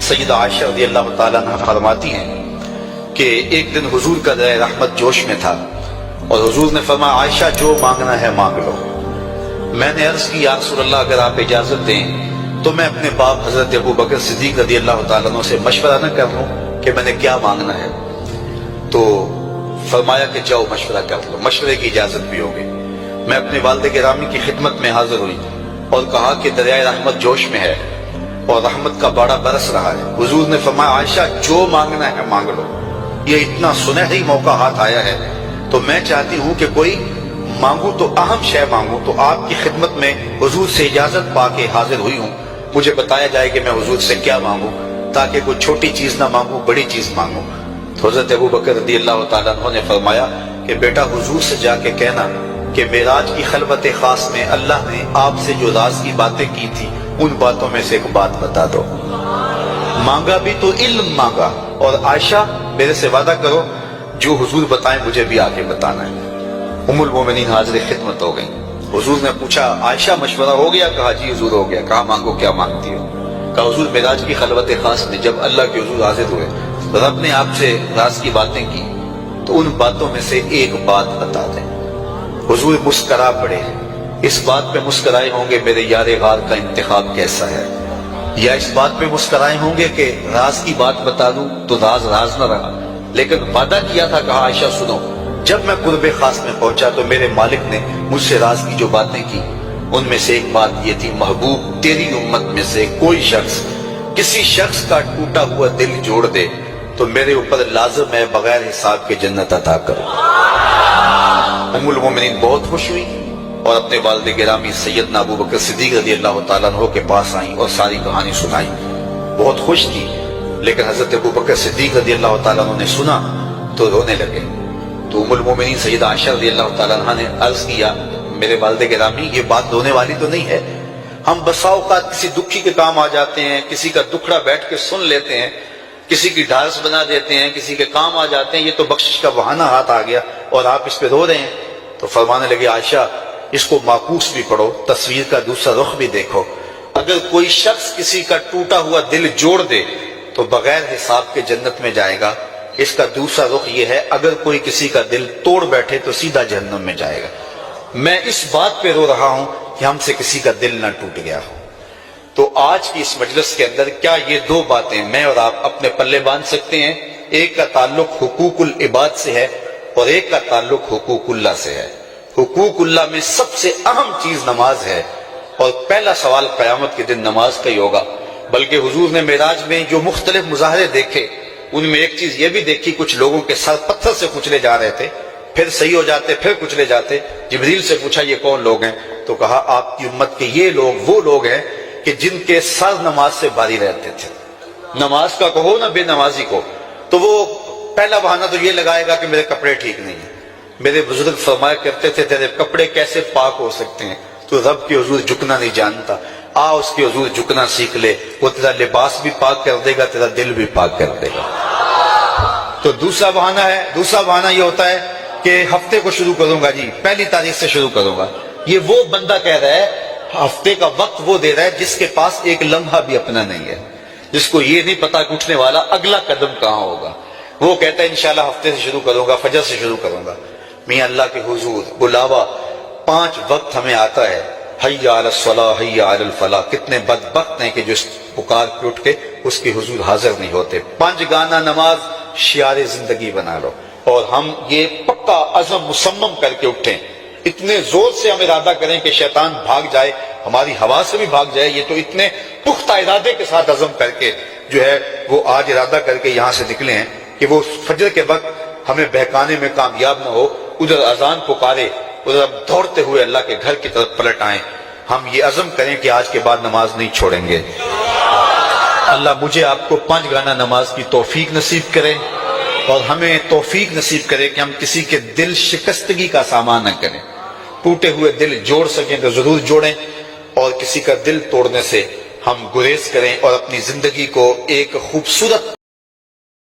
سیدہ عائشہ رضی اللہ تعالیٰ عنہ فرماتی ہیں کہ ایک دن حضور کا دریا رحمت جوش میں تھا اور حضور نے فرمایا عائشہ جو مانگنا ہے مانگ لو۔ میں نے عرض کی یا رسول اللہ اگر آپ اجازت دیں تو میں اپنے باپ حضرت ابو بکر صدیق رضی اللہ تعالیٰ عنہ سے مشورہ نہ کر لوں کہ میں نے کیا مانگنا ہے؟ تو فرمایا کہ جاؤ مشورہ کر لو، مشورے کی اجازت بھی ہوگی۔ میں اپنے والد گرامی کی خدمت میں حاضر ہوئی اور کہا کہ دریائے رحمت جوش میں ہے اور رحمت کا باڑا برس رہا ہے۔ حضور نے فرمایا عائشہ جو مانگنا ہے مانگ لو، یہ اتنا سنہری موقع ہاتھ آیا ہے تو میں چاہتی ہوں کہ کوئی مانگوں تو اہم شے مانگوں۔ تو آپ کی خدمت میں حضور سے اجازت پا کے حاضر ہوئی ہوں، مجھے بتایا جائے کہ میں حضور سے کیا مانگوں تاکہ کوئی چھوٹی چیز نہ مانگوں، بڑی چیز مانگوں۔ تو حضرت ابو بکر رضی اللہ تعالیٰ عنہ نے فرمایا کہ بیٹا حضور سے جا کے کہنا کہ معراج کی خلوت خاص میں اللہ نے آپ سے جو راز کی باتیں کی تھی ان باتوں میں سے ایک بات بتا دو۔ مانگا بھی تو علم مانگا، اور عائشہ میرے سے وعدہ کرو جو حضور بتائیں مجھے بھی آگے بتانا ہے۔ ام المومنین حاضر خدمت ہو گئی۔ حضور نے پوچھا عائشہ مشورہ ہو گیا؟ کہا جی حضور ہو گیا۔ کہا مانگو کیا مانگتی ہو؟ کہا حضور معراج کی خلوت خاص میں جب اللہ کے حضور حاضر ہوئے رب نے آپ سے راز کی باتیں کی تو ان باتوں میں سے ایک بات بتا دیں۔ حضور مسکرا پڑے، اس بات پہ مسکرائے ہوں گے میرے یار غار کا انتخاب کیسا ہے، یا اس بات پہ مسکرائے ہوں گے کہ راز کی بات بتا دوں تو راز راز نہ رہا، لیکن وعدہ کیا تھا۔ کہا عائشہ سنو، جب میں قرب خاص میں پہنچا تو میرے مالک نے مجھ سے راز کی جو باتیں کی ان میں سے ایک بات یہ تھی، محبوب تیری امت میں سے کوئی شخص کسی شخص کا ٹوٹا ہوا دل جوڑ دے تو میرے اوپر لازم ہے بغیر حساب کے جنت عطا کرو۔ ام المومنین بہت خوش ہوئی اور اپنے والد گرامی سیدنا ابو بکر صدیق رضی اللہ تعالیٰ عنہ کے پاس آئیں اور ساری کہانی سنائی۔ بہت خوش تھی، لیکن حضرت ابو بکر صدیق رضی اللہ تعالیٰ عنہ نے سنا تو رونے لگے۔ تو ام المومنین سیدہ عائشہ رضی اللہ تعالیٰ عنہ نے عرض کیا میرے والد گرامی یہ بات رونے والی تو نہیں ہے، ہم بسا اوقات کسی دکھی کے کام آ جاتے ہیں، کسی کا دکھڑا بیٹھ کے سن لیتے ہیں، کسی کی ڈھارس بنا دیتے ہیں، کسی کے کام آ جاتے ہیں، یہ تو بخشش کا بہانہ ہاتھ آ گیا اور آپ اس پہ رو رہے ہیں۔ تو فرمانے لگے عائشہ اس کو معکوس بھی پڑھو، تصویر کا دوسرا رخ بھی دیکھو، اگر کوئی شخص کسی کا ٹوٹا ہوا دل جوڑ دے تو بغیر حساب کے جنت میں جائے گا، اس کا دوسرا رخ یہ ہے اگر کوئی کسی کا دل توڑ بیٹھے تو سیدھا جہنم میں جائے گا۔ میں اس بات پہ رو رہا ہوں کہ ہم سے کسی کا دل نہ ٹوٹ گیا ہو۔ تو آج کی اس مجلس کے اندر کیا یہ دو باتیں میں اور آپ اپنے پلے باندھ سکتے ہیں؟ ایک کا تعلق حقوق العباد سے ہے اور ایک کا تعلق حقوق اللہ سے ہے۔ حقوق اللہ میں سب سے اہم چیز نماز ہے، اور پہلا سوال قیامت کے دن نماز کا ہی ہوگا۔ بلکہ حضور نے معراج میں جو مختلف مظاہرے دیکھے ان میں ایک چیز یہ بھی دیکھی، کچھ لوگوں کے سر پتھر سے کچلے جا رہے تھے، پھر صحیح ہو جاتے، پھر کچلے جاتے۔ جبریل سے پوچھا یہ کون لوگ ہیں؟ تو کہا آپ کی امت کے یہ لوگ وہ لوگ ہیں کہ جن کے سر نماز سے باری رہتے تھے۔ نماز کا کہو نہ بے نمازی کو، تو وہ پہلا بہانہ تو یہ لگائے گا کہ میرے کپڑے ٹھیک نہیں ہیں۔ میرے بزرگ فرمایا کرتے تھے تیرے کپڑے کیسے پاک ہو سکتے ہیں؟ تو رب کے حضور جھکنا نہیں جانتا، آ اس کے حضور جھکنا سیکھ لے، وہ تیرا لباس بھی پاک کر دے گا، تیرا دل بھی پاک کر دے گا۔ تو دوسرا بہانہ یہ ہوتا ہے کہ ہفتے کو شروع کروں گا جی، پہلی تاریخ سے شروع کروں گا۔ یہ وہ بندہ کہہ رہا ہے، ہفتے کا وقت وہ دے رہا ہے جس کے پاس ایک لمحہ بھی اپنا نہیں ہے، جس کو یہ نہیں پتا کہ اٹھنے والا اگلا قدم کہاں ہوگا۔ وہ کہتا ہے انشاءاللہ ہفتے سے شروع کروں گا، فجر سے شروع کروں گا۔ میاں اللہ کے حضور بلاوا 5 وقت ہمیں آتا ہے، حی علی الصلاۃ حی علی الفلاح۔ کتنے بدبخت ہیں کہ جو پکار کے اٹھ کے اس کے حضور حاضر نہیں ہوتے۔ 5 گانا نماز شعار زندگی بنا لو، اور ہم یہ پکا عزم مصمم کر کے اٹھیں، اتنے زور سے ہم ارادہ کریں کہ شیطان بھاگ جائے، ہماری ہوا سے بھی بھاگ جائے۔ یہ تو اتنے پختہ ارادے کے ساتھ عزم کر کے جو ہے وہ آج ارادہ کر کے یہاں سے نکلے ہیں کہ وہ فجر کے وقت ہمیں بہکانے میں کامیاب نہ ہو، ادھر اذان پکارے ادھر ہم دوڑتے ہوئے اللہ کے گھر کی طرف پلٹ آئیں۔ ہم یہ عزم کریں کہ آج کے بعد نماز نہیں چھوڑیں گے۔ اللہ مجھے آپ کو 5 گانا نماز کی توفیق نصیب کرے، اور ہمیں توفیق نصیب کرے کہ ہم کسی کے دل شکستگی کا سامان نہ کریں۔ ٹوٹے ہوئے دل جوڑ سکیں تو ضرور جوڑیں، اور کسی کا دل توڑنے سے ہم گریز کریں اور اپنی زندگی کو ایک خوبصورت